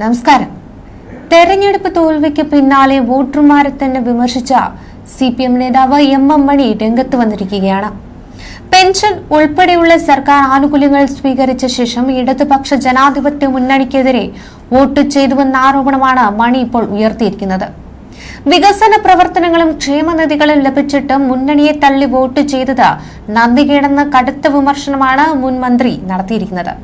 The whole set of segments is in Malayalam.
നമസ്കാരം. തെരഞ്ഞെടുപ്പ് തോൽവിക്ക് പിന്നാലെ വോട്ടർമാരെ തന്നെ വിമർശിച്ച CPM നേതാവ് MM മണി രംഗത്ത് വന്നിരിക്കുകയാണ്. പെൻഷൻ ഉൾപ്പെടെയുള്ള സർക്കാർ ആനുകൂല്യങ്ങൾ സ്വീകരിച്ച ശേഷം ഇടതുപക്ഷ ജനാധിപത്യ മുന്നണിക്കെതിരെ വോട്ട് ചെയ്തുവെന്ന ആരോപണമാണ് മണി ഇപ്പോൾ ഉയർത്തിയിരിക്കുന്നത്. വികസന പ്രവർത്തനങ്ങളും ക്ഷേമനിധികളും ലഭിച്ചിട്ട് മുന്നണിയെ തള്ളി വോട്ട് ചെയ്തത് നന്ദികേടെന്ന കടുത്ത വിമർശനമാണ് മുൻ മന്ത്രി നടത്തിയിരിക്കുന്നത്.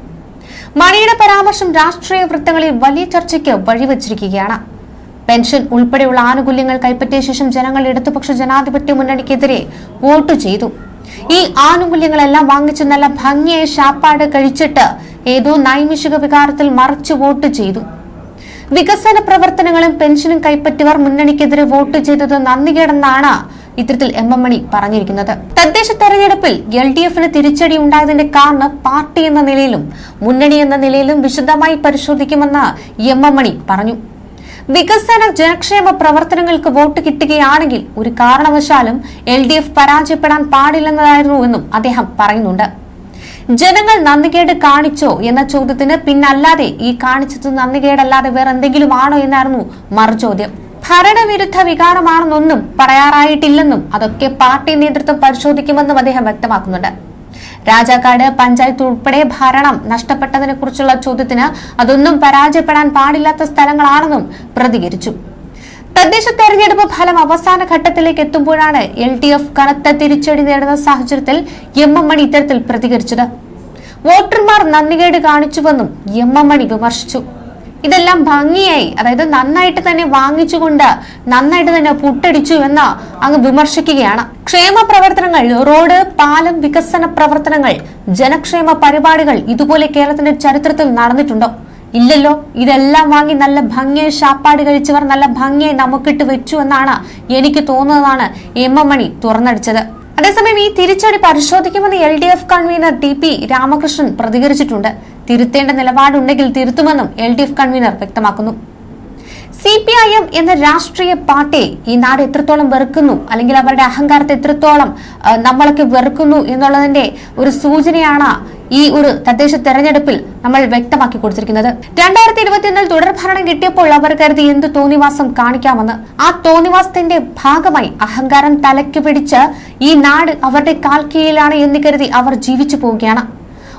മണിയുടെ പരാമർശം രാഷ്ട്രീയ വൃത്തങ്ങളിൽ വലിയ ചർച്ചയ്ക്ക് വഴിവെച്ചിരിക്കുകയാണ്. പെൻഷൻ ഉൾപ്പെടെയുള്ള ആനുകൂല്യങ്ങൾ കൈപ്പറ്റിയ ശേഷം ജനങ്ങൾ ഇടതുപക്ഷ ജനാധിപത്യ മുന്നണിക്കെതിരെ വോട്ട് ചെയ്തു. ഈ ആനുകൂല്യങ്ങളെല്ലാം വാങ്ങിച്ച് നല്ല ഭംഗിയായി ശാപ്പാട് കഴിച്ചിട്ട് ഏതോ നൈമിഷിക വികാരത്തിൽ മറിച്ച് വോട്ട് ചെയ്തു. വികസന പ്രവർത്തനങ്ങളും പെൻഷനും കൈപ്പറ്റിയവർ മുന്നണിക്കെതിരെ വോട്ട് ചെയ്തത് നന്ദികേടെന്നാണ് ഇത്തരത്തിൽ MM മണി പറഞ്ഞിരിക്കുന്നത്. തദ്ദേശ തെരഞ്ഞെടുപ്പിൽ LDFന് തിരിച്ചടി ഉണ്ടായതിന്റെ കാരണം പാർട്ടി എന്ന നിലയിലും മുന്നണി എന്ന നിലയിലും വിശദമായി പരിശോധിക്കുമെന്ന് MM മണി പറഞ്ഞു. വികസന ജനക്ഷേമ പ്രവർത്തനങ്ങൾക്ക് വോട്ട് കിട്ടുകയാണെങ്കിൽ ഒരു കാരണവശാലും LDF പരാജയപ്പെടാൻ പാടില്ലെന്നതായിരുന്നുവെന്നും അദ്ദേഹം പറയുന്നുണ്ട്. ജനങ്ങൾ നന്ദികേട് കാണിച്ചോ എന്ന ചോദ്യത്തിന് പിന്നല്ലാതെ ഈ കാണിച്ചത് നന്ദികേടല്ലാതെ വേറെ എന്തെങ്കിലും ആണോ എന്നായിരുന്നു മറുചോദ്യം. ഭരണവിരുദ്ധ വികാരമാണെന്നൊന്നും പറയാറായിട്ടില്ലെന്നും അതൊക്കെ പാർട്ടി നേതൃത്വം പരിശോധിക്കുമെന്നും അദ്ദേഹം വ്യക്തമാക്കുന്നുണ്ട്. രാജാക്കാട് പഞ്ചായത്ത് ഉൾപ്പെടെ ഭരണം നഷ്ടപ്പെട്ടതിനെ കുറിച്ചുള്ള ചോദ്യത്തിന് അതൊന്നും പരാജയപ്പെടാൻ പാടില്ലാത്ത സ്ഥലങ്ങളാണെന്നും പ്രതികരിച്ചു. തദ്ദേശ തെരഞ്ഞെടുപ്പ് ഫലം അവസാന ഘട്ടത്തിലേക്ക് എത്തുമ്പോഴാണ് LDF കനത്ത തിരിച്ചടി നേടുന്ന സാഹചര്യത്തിൽ MM മണി ഇത്തരത്തിൽ പ്രതികരിച്ചത്. വോട്ടർമാർ നന്ദികേട് കാണിച്ചുവെന്നും MM മണി വിമർശിച്ചു. ഇതെല്ലാം ഭംഗിയായി, അതായത് നന്നായിട്ട് തന്നെ വാങ്ങിച്ചുകൊണ്ട് നന്നായിട്ട് തന്നെ പുട്ടടിച്ചു എന്ന് അങ്ങ് വിമർശിക്കുകയാണ്. ക്ഷേമ പ്രവർത്തനങ്ങൾ, റോഡ്, പാലം, വികസന പ്രവർത്തനങ്ങൾ, ജനക്ഷേമ പരിപാടികൾ ഇതുപോലെ കേരളത്തിന്റെ ചരിത്രത്തിൽ നടന്നിട്ടുണ്ടോ? ഇല്ലല്ലോ. ഇതെല്ലാം വാങ്ങി നല്ല ഭംഗിയായി ശാപ്പാട് കഴിച്ചവർ നല്ല ഭംഗിയായി നമുക്കിട്ട് വെച്ചു എന്നാണ് എനിക്ക് തോന്നുന്നതാണ് MM മണി തുറന്നടിച്ചത്. അതേസമയം ഈ തിരിച്ചടി പരിശോധിക്കുമെന്ന് LDF കൺവീനർ TP രാമകൃഷ്ണൻ പ്രതികരിച്ചിട്ടുണ്ട്. തിരുത്തേണ്ട നിലപാടുണ്ടെങ്കിൽ തിരുത്തുമെന്നും LDF കൺവീനർ വ്യക്തമാക്കുന്നു. CPIM എന്ന രാഷ്ട്രീയ പാർട്ടിയെ ഈ നാട് എത്രത്തോളം വെറുക്കുന്നു, അല്ലെങ്കിൽ അവരുടെ അഹങ്കാരത്തെ എത്രത്തോളം നമ്മളൊക്കെ വെറുക്കുന്നു എന്നുള്ളതിന്റെ ഒരു സൂചനയാണ് ഈ ഒരു തദ്ദേശ തെരഞ്ഞെടുപ്പിൽ നമ്മൾ വ്യക്തമാക്കി കൊടുത്തിരിക്കുന്നത്. 2021 തുടർഭരണം കിട്ടിയപ്പോൾ അവർ കരുതി എന്ത് തോന്നിവാസം കാണിക്കാമെന്ന്. ആ തോന്നിവാസത്തിന്റെ ഭാഗമായി അഹങ്കാരം തലയ്ക്ക് പിടിച്ച് ഈ നാട് അവരുടെ കാൽക്കീഴിലാണ് എന്ന് കരുതി അവർ ജീവിച്ചു പോവുകയാണ്.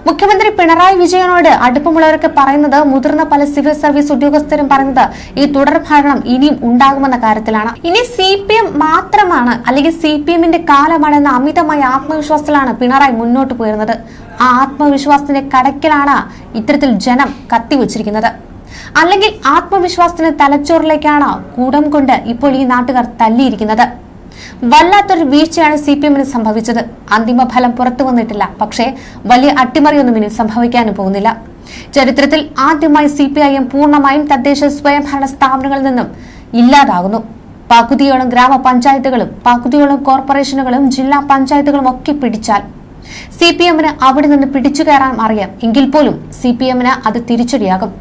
മുഖ്യമന്ത്രി പിണറായി വിജയനോട് അടുപ്പമുള്ളവരൊക്കെ പറയുന്നത്, മുതിർന്ന പല സിവിൽ സർവീസ് ഉദ്യോഗസ്ഥരും പറയുന്നത് ഈ തുടർഭരണം ഇനിയും ഉണ്ടാകുമെന്ന കാര്യത്തിലാണ്. ഇനി CPM മാത്രമാണ്, അല്ലെങ്കിൽ CPMന്റെ കാലമാണെന്ന അമിതമായ ആത്മവിശ്വാസത്തിലാണ് പിണറായി മുന്നോട്ട് പോയിരുന്നത്. ആ ആത്മവിശ്വാസത്തിന്റെ കടക്കിലാണ് ഇത്തരത്തിൽ ജനം കത്തിവച്ചിരിക്കുന്നത്. അല്ലെങ്കിൽ ആത്മവിശ്വാസത്തിന്റെ തലച്ചോറിലേക്കാണ് കൂടം കൊണ്ട് ഇപ്പോൾ ഈ നാട്ടുകാർ തല്ലിയിരിക്കുന്നത്. വല്ലാത്തൊരു വീഴ്ചയാണ് CPMന് സംഭവിച്ചത്. അന്തിമ ഫലം പുറത്തു വന്നിട്ടില്ല, പക്ഷേ വലിയ അട്ടിമറിയൊന്നും ഇനി സംഭവിക്കാനും പോകുന്നില്ല. ചരിത്രത്തിൽ ആദ്യമായി CPIM പൂർണ്ണമായും തദ്ദേശ സ്വയംഭരണ സ്ഥാപനങ്ങളിൽ നിന്നും ഇല്ലാതാകുന്നു. പകുതിയോളം ഗ്രാമപഞ്ചായത്തുകളും പകുതിയോളം കോർപ്പറേഷനുകളും ജില്ലാ പഞ്ചായത്തുകളും ഒക്കെ പിടിച്ചാൽ CPMന് അവിടെ നിന്ന് പിടിച്ചു കയറാൻ അറിയാം. എങ്കിൽ പോലും CPMന് അത് തിരിച്ചടിയാകും.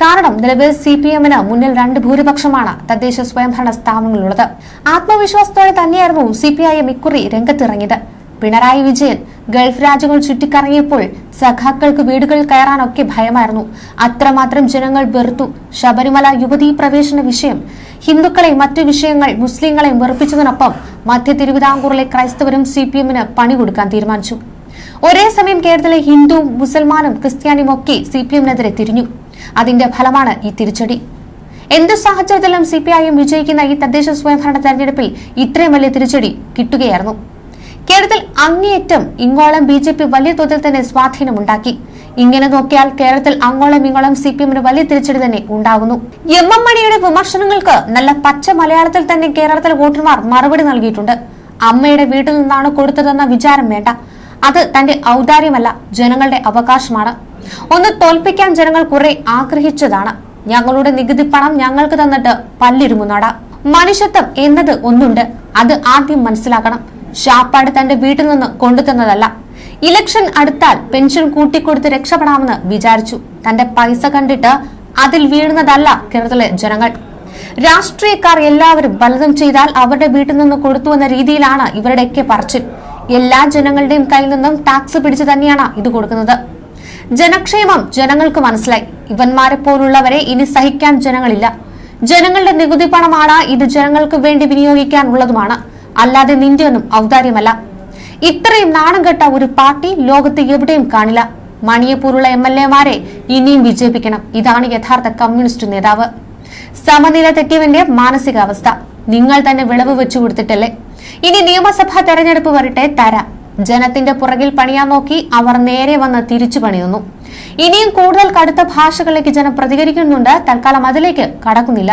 കാരണം നിലവിൽ CPMന് മുന്നിൽ 2 ഭൂരിപക്ഷമാണ് തദ്ദേശ സ്വയംഭരണ സ്ഥാപനങ്ങളുള്ളത്. ആത്മവിശ്വാസത്തോടെ തന്നെയായിരുന്നു CPIM ഇക്കുറി രംഗത്തിറങ്ങിയത്. പിണറായി വിജയൻ ഗൾഫ് രാജ്യങ്ങൾ ചുറ്റിക്കറങ്ങിയപ്പോൾ സഖാക്കൾക്ക് വീടുകളിൽ കയറാനൊക്കെ ഭയമായിരുന്നു. അത്രമാത്രം ജനങ്ങൾ വെറുത്തു. ശബരിമല യുവതീ പ്രവേശന വിഷയം, ഹിന്ദുക്കളെ മറ്റു വിഷയങ്ങൾ മുസ്ലിങ്ങളെ വെറുപ്പിച്ചതിനൊപ്പം മധ്യ തിരുവിതാംകൂറിലെ ക്രൈസ്തവരും CPMന് പണി കൊടുക്കാൻ തീരുമാനിച്ചു. ഒരേ സമയം കേരളത്തിലെ ഹിന്ദു, മുസൽമാനും ക്രിസ്ത്യാനിയും ഒക്കെ CPMനെതിരെ തിരിഞ്ഞു. അതിന്റെ ഫലമാണ് ഈ തിരിച്ചടി. എന്തു സാഹചര്യത്തിലും CPIM വിജയിക്കുന്ന ഈ തദ്ദേശ സ്വയംഭരണ തെരഞ്ഞെടുപ്പിൽ ഇത്രയും വലിയ തിരിച്ചടി കിട്ടുകയായിരുന്നു. കേരളത്തിൽ അങ്ങേയറ്റം ഇങ്ങോളം BJP വലിയ തോതിൽ തന്നെ സ്വാധീനമുണ്ടാക്കി. ഇങ്ങനെ നോക്കിയാൽ കേരളത്തിൽ അങ്ങോളം ഇങ്ങോളം CPMന് വലിയ തിരിച്ചടി തന്നെ ഉണ്ടാകുന്നു. MM മണിയുടെ വിമർശനങ്ങൾക്ക് നല്ല പച്ച മലയാളത്തിൽ തന്നെ കേരളത്തിലെ വോട്ടർമാർ മറുപടി നൽകിയിട്ടുണ്ട്. അമ്മയുടെ വീട്ടിൽ നിന്നാണ് കൊടുത്തതെന്ന വിചാരം വേണ്ട. അത് തന്റെ ഔദാര്യമല്ല, ജനങ്ങളുടെ അവകാശമാണ്. ഒന്ന് തോൽപ്പിക്കാൻ ജനങ്ങൾ കുറെ ആഗ്രഹിച്ചതാണ്. ഞങ്ങളുടെ നികുതി പണം ഞങ്ങൾക്ക് തന്നിട്ട് പല്ലിരുമുന്നാട. മനുഷ്യത്വം എന്നത് ഒന്നുണ്ട്, അത് ആദ്യം മനസ്സിലാക്കണം. ശാപ്പാട് തന്റെ വീട്ടിൽ നിന്ന് കൊണ്ടുതന്നതല്ല. ഇലക്ഷൻ അടുത്താൽ പെൻഷൻ കൂട്ടിക്കൊടുത്ത് രക്ഷപ്പെടാമെന്ന് വിചാരിച്ചു. തന്റെ പൈസ കണ്ടിട്ട് അതിൽ വീഴുന്നതല്ല കേരളത്തിലെ ജനങ്ങൾ. രാഷ്ട്രീയക്കാർ എല്ലാവരും പലതും ചെയ്താൽ അവരുടെ വീട്ടിൽ നിന്ന് കൊടുത്തു എന്ന രീതിയിലാണ് ഇവരുടെയൊക്കെ പറച്ചിൽ. എല്ലാ ജനങ്ങളുടെയും കയ്യിൽ നിന്നും ടാക്സ് പിടിച്ചു തന്നെയാണ് ഇത് കൊടുക്കുന്നത്. ജനക്ഷേമം ജനങ്ങൾക്ക് മനസ്സിലായി. ഇവന്മാരെ പോലുള്ളവരെ ഇനി സഹിക്കാൻ ജനങ്ങളില്ല. ജനങ്ങളുടെ നികുതി പണമാണ് ഇത്, ജനങ്ങൾക്ക് വേണ്ടി വിനിയോഗിക്കാനുള്ളതുമാണ്, അല്ലാതെ നിന്റെയൊന്നും ഔദാര്യമല്ല. ഇത്രയും നാണം കെട്ട ഒരു പാർട്ടി ലോകത്ത് എവിടെയും കാണില്ല. മണിയെ പോലുള്ള MLA-മാരെ ഇനിയും വിജയിപ്പിക്കണം. ഇതാണ് യഥാർത്ഥ കമ്മ്യൂണിസ്റ്റ് നേതാവ്. സമനില തെറ്റിയവന്റെ മാനസികാവസ്ഥ നിങ്ങൾ തന്നെ വിളവ് വെച്ചു കൊടുത്തിട്ടല്ലേ. ഇനി നിയമസഭാ തെരഞ്ഞെടുപ്പ് വരട്ടെ, തരാം. ജനത്തിന്റെ പുറകിൽ പണിയാൻ നോക്കി അവർ നേരെ വന്ന് തിരിച്ചു പണിയുന്നു. ഇനിയും കൂടുതൽ കടുത്ത ഭാഷകളിലേക്ക് ജനം പ്രതികരിക്കുന്നുണ്ട്. തൽക്കാലം അതിലേക്ക് കടക്കുന്നില്ല.